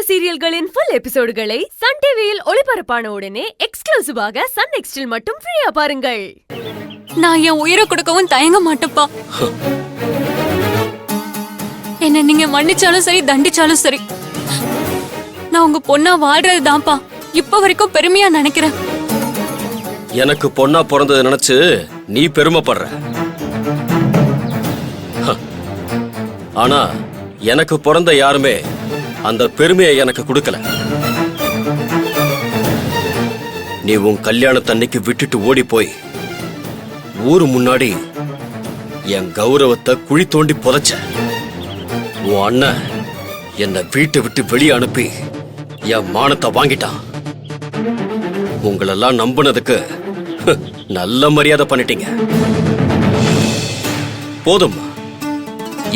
சீரியல்களின் full எபிசோடுகளை Sun டிவியில் ஒளிபரப்பான உடனே எக்ஸ்க்ளூசிவாக சன் நெக்ஸ்டில் மட்டும் ஃப்ரீயா பாருங்கள். நான் என் உயிரை கொடுக்கவும் தயங்க மாட்டேப்பா. என்ன நீங்க மன்னிச்சாலும் சரி தண்டிச்சாலும் சரி, நான் உங்க பொண்ணா வாழ்றது தான்ப்பா இப்ப வரைக்கும் பெருமையா நினைக்கிறேன். எனக்கு பொண்ணா பிறந்தது நினைச்சு நீ பெருமைப்படுற. ஆனா எனக்கு பிறந்த யாருமே அந்த பெருமையை எனக்கு கொடுக்கல. நீ உன் கல்யாணத்தன்னைக்கு விட்டுட்டு ஓடி போய் ஊரு முன்னாடி என் கௌரவத்தை குழி தோண்டி புதைச்ச. உன் அண்ணன் என்னை வீட்டை விட்டு வெளியே அனுப்பி என் மானத்தை வாங்கிட்டான். உங்களெல்லாம் நம்பினதுக்கு நல்ல மரியாதை பண்ணிட்டீங்க. போதும்மா,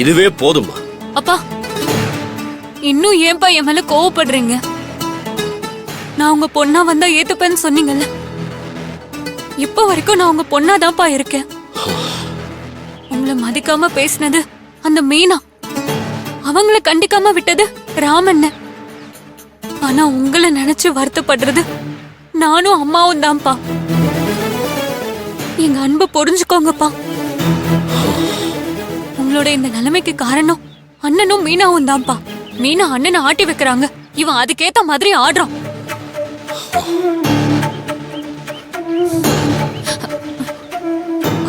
இதுவே போதும்மா. அப்பா, இன்னும் ஏன்பா என் மேல கோவப்படுறீங்க? நான் உங்க பொண்ணா வந்தா ஏத்துப்பேன்னு சொன்னீங்கல்ல, இப்ப வரைக்கும் நான் உங்க பொண்ணாதான்ப்பா இருக்கேன். உங்களை மதிக்காம பேசினது அந்த மீனா, அவங்கள கண்டிக்காம விட்டது ராமண்ண. ஆனா உங்களை நினைச்சு வருத்தப்படுறது நானும் அம்மாவும் தான்ப்பா. எங்க அன்பை புரிஞ்சுக்கோங்கப்பா. உங்களோட இந்த நிலைமைக்கு காரணம் அண்ணனும் மீனாவும் தான்ப்பா. மீனா அண்ணனை ஆட்டி வைக்கிறாங்க, இவன் அதுக்கேத்த மாதிரி ஆடுறான்.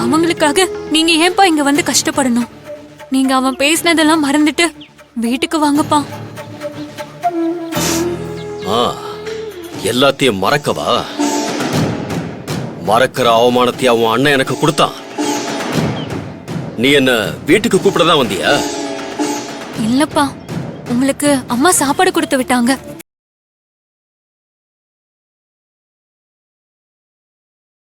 அவங்களுக்காக நீங்க ஏன்பா இங்க வந்து கஷ்டப்படணும்? நீங்க அவன் பேசினதெல்லாம் மறந்துட்டு வீட்டுக்கு வாங்கப்பா. எல்லாத்தையும் மறக்கவா? மறக்கிற அவமானத்தை அவன் அண்ணன் எனக்கு கொடுத்தான். நீ என்ன வீட்டுக்கு கூப்பிடதான் வந்தியா? இல்லப்பா, உங்களுக்கு அம்மா சாப்பாடு கொடுத்து விட்டாங்க.